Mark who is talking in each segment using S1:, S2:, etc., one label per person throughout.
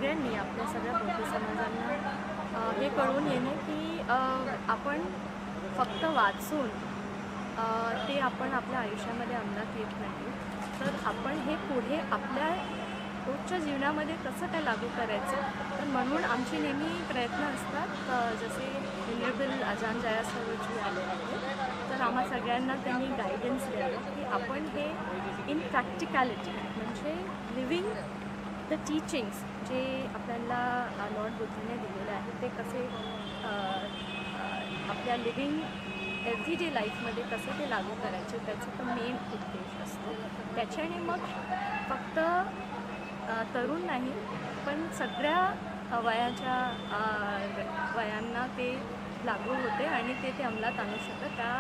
S1: सगळ्यांनी आपल्या सगळ्या बौद्ध समाजांना हे कळून येणे की आपण फक्त वाचून ते आपण आपल्या आयुष्यामध्ये अंमलात येत नाही, तर आपण हे पुढे आपल्या रोजच्या जीवनामध्ये कसं काय लागू करायचं. तर म्हणून आमचे नेहमी प्रयत्न असतात. जसे रिन्युएबल अजान जया सरोजी आले आहेत, तर आम्हा सगळ्यांना त्यांनी गायडन्स द्यावं की आपण हे इन प्रॅक्टिकॅलिटी म्हणजे लिव्हिंग द टीचिंग्स जे आपल्याला लॉर्ड बुद्धाने दिलेले आहेत ते कसे आपल्या लिव्हिंग एव्हरी डे लाईफमध्ये कसं ते लागू करायचे, त्याचा तो मेन उद्देश असतो. त्याच्याने मग फक्त तरुण नाही पण सगळ्या वयांना ते लागू होते आणि ते अंमलात आणू शकतात. त्या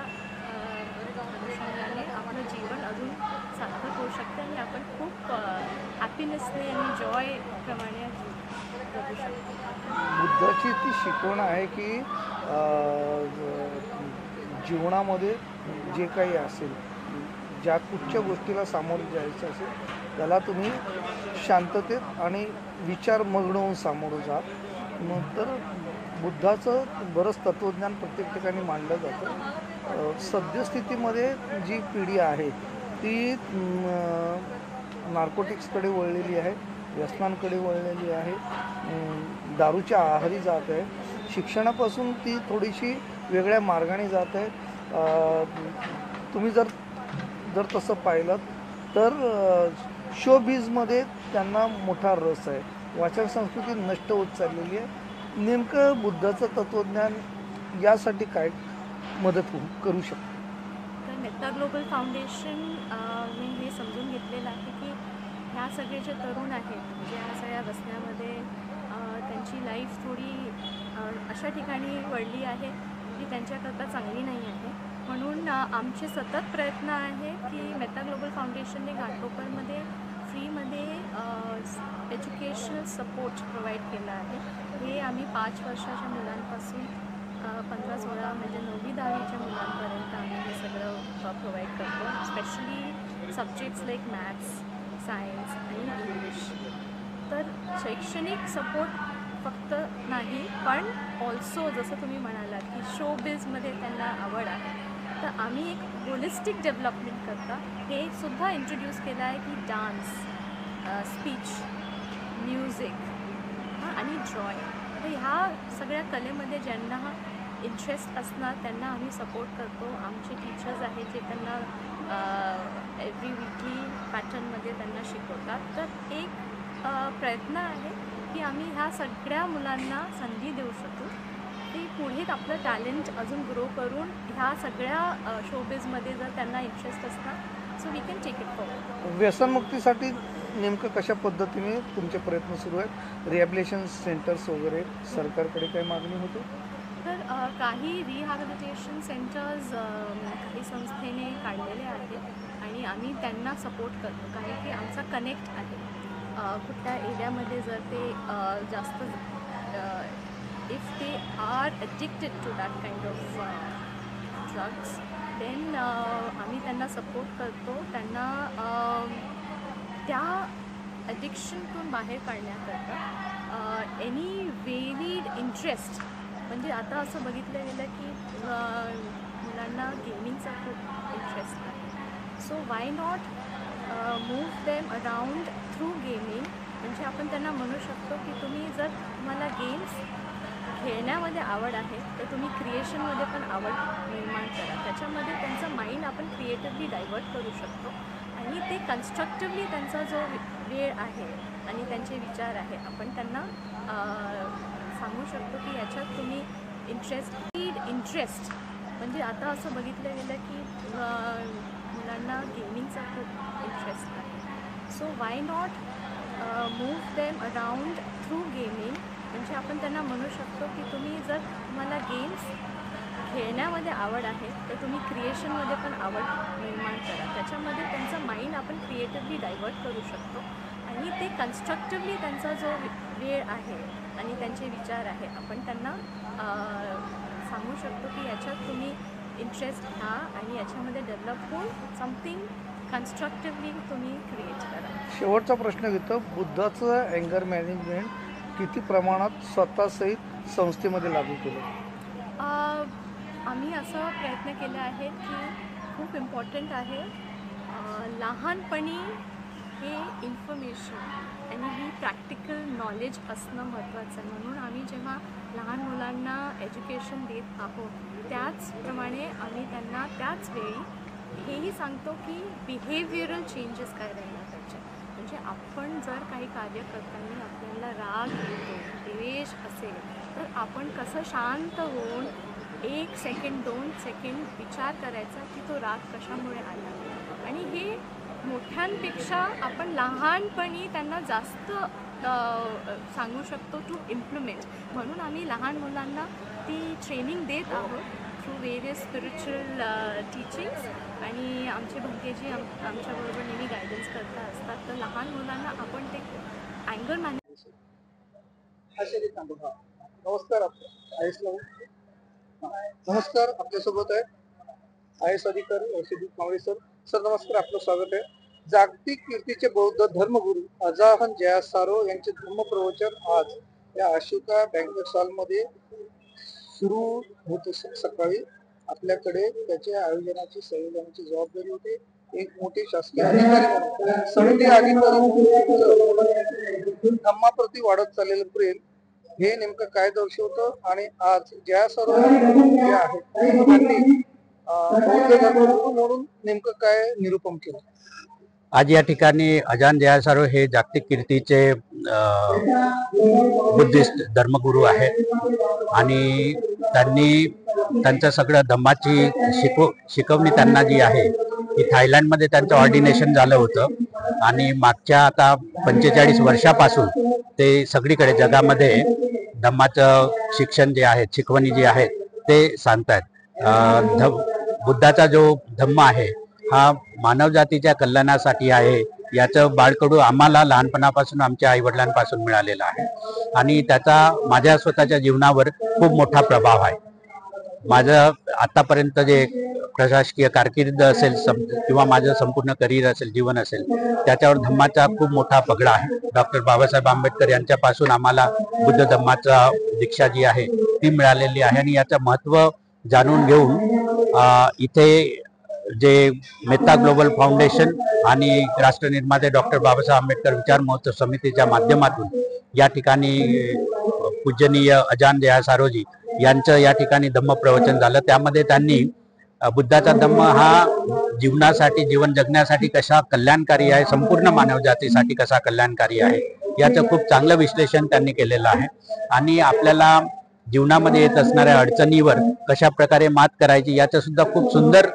S1: अनुषंगाने आपलं जीवन अजून सार्थक होऊ शकते आणि आपण खूप हॅपीनेसने आणि जॉय प्रमाणे जगू शकतो.
S2: बुद्धाची ती शिकवण आहे की जीवनामध्ये जे काही असेल, ज्या कुठच्या गोष्टीला सामोरे जायचं असेल त्याला तुम्ही शांततेत आणि विचार मग्न होऊन सामोरं जा. नंतर बुद्धाचं बरंच तत्त्वज्ञान प्रत्येक ठिकाणी मांडलं जातं. सद्यस्थितीमध्ये जी पिढी आहे ती नार्कोटिक्सकडे वळलेली आहे, व्यसनांकडे वळलेली आहे, दारूच्या आहारी जात आहे. शिक्षणापासून ती थोडीशी वेगळ्या मार्गाने जात आहे. तुम्ही जर तसं पाहिलं तर शोबिझमध्ये त्यांना मोठा रस आहे. वाचन संस्कृती नष्ट होत चाललेली आहे. नेमकं बुद्धाचं तत्त्वज्ञान यासाठी काय मदत करू शकतं?
S1: तर मेत्ता ग्लोबल फाउंडेशन मी हे समजून घेतलेलं आहे की ह्या सगळे जे तरुण आहेत जे ह्या सगळ्या व्यसनामध्ये त्यांची लाईफ थोडी अशा ठिकाणी वळली आहे की त्यांच्याकरता चांगली नाही आहे. म्हणून आमचे सतत प्रयत्न आहे की मेत्ता ग्लोबल फाउंडेशनने घाटकोपरमध्ये फ्रीमध्ये एज्युकेशनल सपोर्ट प्रोव्हाइड केला आहे. हे आम्ही 5 वर्षाच्या मुलांपासून 15-16 म्हणजे 9वी-10वीच्या मुलांपर्यंत आम्ही हे सगळं प्रोव्हाइड करतो. Specially subjects like maths, science आणि इंग्लिश. तर शैक्षणिक सपोर्ट फक्त नाही पण ऑल्सो जसं तुम्ही म्हणालात की शोबिझमध्ये त्यांना आवड आहे, तर आम्ही एक होलिस्टिक डेव्हलपमेंट करता हे सुद्धा इंट्रोड्यूस केलं आहे की डान्स, स्पीच, म्युझिक आणि ड्रॉइंग. तर ह्या सगळ्या कलेमध्ये ज्यांना इंटरेस्ट असणार त्यांना आम्ही सपोर्ट करतो. आमचे टीचर्स आहेत जे त्यांना एव्हरी वीकली पॅटर्नमध्ये त्यांना शिकवतात. तर एक प्रयत्न आहे की आम्ही ह्या सगळ्या मुलांना संधी देऊ शकू की पुढे आपलं टॅलेंट अजून ग्रो करून ह्या सगळ्या शोबिझमध्ये जर त्यांना इंटरेस्ट असणार so we can take it forward.
S2: व्यसनमुक्तीसाठी नेमकं कशा पद्धतीने तुमचे प्रयत्न सुरू आहेत? रिहॅबिलिटेशन सेंटर्स वगैरे सरकारकडे काही मागणी होते?
S1: तर काही रिहॅबिलिटेशन सेंटर्स काही संस्थेने काढलेले आहेत आणि आम्ही त्यांना सपोर्ट करतो कारण की आमचा कनेक्ट आहे. कुठल्या एरियामध्ये जर ते जास्त if they are addicted to that kind of drugs then आम्ही त्यांना सपोर्ट करतो. त्यांना त्या ॲडिक्शनतून बाहेर काढण्याकरता एनी व्हेरिड इंटरेस्ट. म्हणजे आता असं बघितलं गेलं की मुलांना गेमिंगचा खूप इंटरेस्ट आहे. So why not move them around through gaming. म्हणजे आपण त्यांना म्हणू शकतो की तुम्ही जर तुम्हाला गेम्स खेळण्यामध्ये आवड आहे तर तुम्ही क्रिएशनमध्ये पण आवड निर्माण करा. त्याच्यामध्ये त्यांचं माइंड आपण क्रिएटिव्हली डायवर्ट करू शकतो आणि ते कन्स्ट्रक्टिव्हली त्यांचा जो वेळ आहे आणि त्यांचे विचार आहे आपण त्यांना सांगू शकतो की याच्यात तुम्ही इंटरेस्ट. म्हणजे आता असं बघितलं गेलं की मुलांना गेमिंगचा खूप इंटरेस्ट आहे. So why not move them around through gaming. म्हणजे आपण त्यांना म्हणू शकतो की तुम्ही जर तुम्हाला गेम्स खेळण्यामध्ये आवड आहे तर तुम्ही क्रिएशनमध्ये पण आवड निर्माण करा. त्याच्यामध्ये त्यांचं माइंड आपण क्रिएटिव्हली डायवर्ट करू शकतो आणि ते कन्स्ट्रक्टिव्हली त्यांचा जो वेळ आहे आणि त्यांचे विचार आहे आपण त्यांना सांगू शकतो की याच्यात तुम्ही इंटरेस्ट घ्या आणि याच्यामध्ये डेव्हलप होऊन समथिंग कन्स्ट्रक्टिव्हली तुम्ही क्रिएट करा.
S2: शेवटचा प्रश्न घेतो. बुद्धाचं अँगर मॅनेजमेंट किती प्रमाणात स्वतःसहित संस्थेमध्ये लागू केलं?
S1: आम्ही असं प्रयत्न केले आहेत की खूप इम्पॉर्टंट आहे लहानपणी हे इन्फॉर्मेशन आणि ही प्रॅक्टिकल नॉलेज असणं महत्त्वाचं आहे. म्हणून आम्ही जेव्हा लहान मुलांना एज्युकेशन देत आहोत त्याचप्रमाणे आम्ही त्यांना त्याच वेळी हेही सांगतो की बिहेवियरल चेंजेस काय राहिला पाहिजे. म्हणजे आपण जर काही कार्य करताना आपल्याला राग येतो, द्वेष असेल तर आपण कसं शांत होऊन 1 सेकंड 2 सेकंड विचार करायचा की तो राग कशामुळे आला. आणि हे मोठ्यांपेक्षा आपण लहानपणी त्यांना जास्त सांगू शकतो टू इम्प्लिमेंट. म्हणून आम्ही लहान मुलांना ती ट्रेनिंग देत आहोत थ्रू वेरियस स्पिरिच्युअल टीचिंग्स. आणि आमचे भंतेजी आमच्याबरोबर नेहमी गायडन्स करता असतात. तर लहान मुलांना आपण ते अँगर मॅनेज.
S2: नमस्कार, नमस्कार, आपल्यासोबत आहे IAS अधिकारी औषधी कांबळे सर. सर नमस्कार, आपलं स्वागत आहे. जागतिक कीर्तीचे बौद्ध धर्मगुरू अजाहन जयासारो यांचे धर्मप्रवचन आज या अशोका बँकेट हॉलमध्ये सुरू होते. सकाळी आपल्याकडे त्याच्या आयोजनाची संयोजनाची जबाबदारी होती. एक मोठी शासकीय अधिकारी समिती धम्माप्रती वाढत चाललेलं प्रेम हे नेमकं काय दर्शवतं. आणि आज जयासारो जे आहेत त्यांनी बौद्ध धर्मगुरू म्हणून नेमकं काय निरूपण केलं.
S3: आज या ठिकाणी अजान जयासारो हे जागतिक कीर्तीचे बुद्धिस्ट धर्मगुरू आहेत आणि त्यांनी त्यांचं सगळं धम्माची शिकवणी त्यांना जी आहे ती थायलंडमध्ये त्यांचं ऑर्डिनेशन झालं होतं आणि मागच्या आता 45 वर्षापासून ते सगळीकडे जगामध्ये धम्माचं शिक्षण जे आहे, शिकवणी जी आहेत ते सांगतात. बुद्धाचा जो धम्म आहे हा मानवजातीच्या कल्याणासाठी आहे याचं बाळकडू आम्हाला लहानपणापासून आमच्या आईवडिलांपासून मिळालेलं आहे आणि त्याचा माझ्या स्वतःच्या जीवनावर खूप मोठा प्रभाव आहे. माझं आतापर्यंत जे प्रशासकीय कारकीर्द असेल किंवा माझं संपूर्ण करिअर असेल, जीवन असेल, त्याच्यावर धम्माचा खूप मोठा पगडा आहे. डॉक्टर बाबासाहेब आंबेडकर यांच्यापासून आम्हाला बुद्ध धम्माचा दीक्षा जी आहे ती मिळालेली आहे आणि याचं महत्त्व जाणून घेऊन इथे जे मेहता ग्लोबल फाउंडेशन आणि राष्ट्रनिर्माते डॉक्टर बाबासाहेब आंबेडकर विचार महोत्सव समितीच्या माध्यमातून या ठिकाणी पूजनीय अजान जयासारोजी यांचं या ठिकाणी धम्म प्रवचन झालं. त्यामध्ये त्यांनी बुद्धाचा धम्म हा जीवनासाठी, जीवन जगण्यासाठी कसा कल्याणकारी आहे, संपूर्ण मानवजातीसाठी कसा कल्याणकारी आहे याचं खूप चांगलं विश्लेषण त्यांनी केलेलं आहे आणि आपल्याला जीवनामध्ये येत असणाऱ्या अडचणीवर कशा प्रकारे मात करायची याचं सुद्धा खूप सुंदर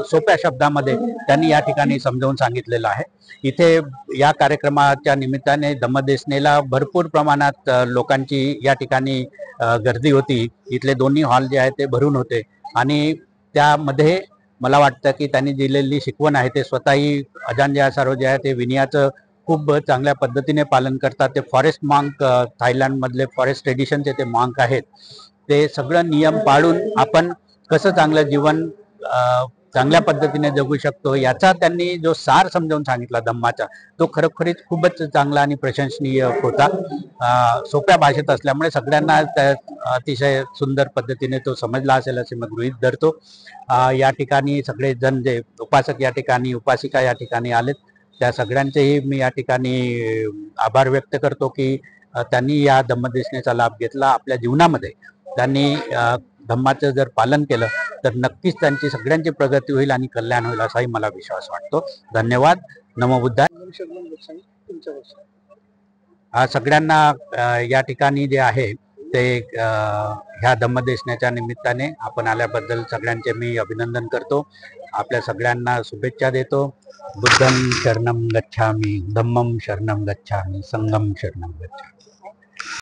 S3: सोप्या शब्दामध्ये त्यांनी या ठिकाणी समजावून सांगितलेलं आहे. इथे या कार्यक्रमाच्या निमित्ताने धम्मदेसनेला भरपूर प्रमाणात लोकांची या ठिकाणी गर्दी होती. इथले दोन्ही हॉल जे आहेत ते भरून होते आणि त्यामध्ये मला वाटतं की त्यांनी दिलेली शिकवण आहे ते स्वतःही अजान जयासारो जे आहे ते विनयाचं खूप चांगल्या पद्धतीने पालन करतात. ते फॉरेस्ट मॉन्क, थायलंडमधले फॉरेस्ट ट्रेडिशनचे ते मॉन्क आहेत. ते सगळं नियम पाळून आपण कसं चांगलं जीवन चांगल्या पद्धतीने जगू शकतो याचा त्यांनी जो सार समजावून सांगितला धम्माचा, तो खरोखरीच खूपच चांगला आणि प्रशंसनीय होता. सोप्या भाषेत असल्यामुळे सगळ्यांना अतिशय सुंदर पद्धतीने तो समजला असेल असे मी गृहीत धरतो. या ठिकाणी सगळे जण जे उपासक या ठिकाणी, उपासिका या ठिकाणी आलेत त्या सगळ्यांचेही मी या ठिकाणी आभार व्यक्त करतो की त्यांनी या धम्मदेसनेचा लाभ घेतला. आपल्या जीवनामध्ये त्यांनी धम्माचं जर पालन केलं तर नक्कीच त्यांची सगळ्यांची प्रगती होईल आणि कल्याण होईल असाही मला विश्वास वाटतो. धन्यवाद. नमो बुद्धाय. सगळ्यांना या ठिकाणी जे आहे ते ह्या धम्मदेसनेच्या निमित्ताने आपण आल्याबद्दल सगळ्यांचे मी अभिनंदन करतो. आपल्या सगळ्यांना शुभेच्छा देतो. बुद्धं शरणं गच्छामि, धम्मं शरणं गच्छामि, संघं शरणं गच्छामि.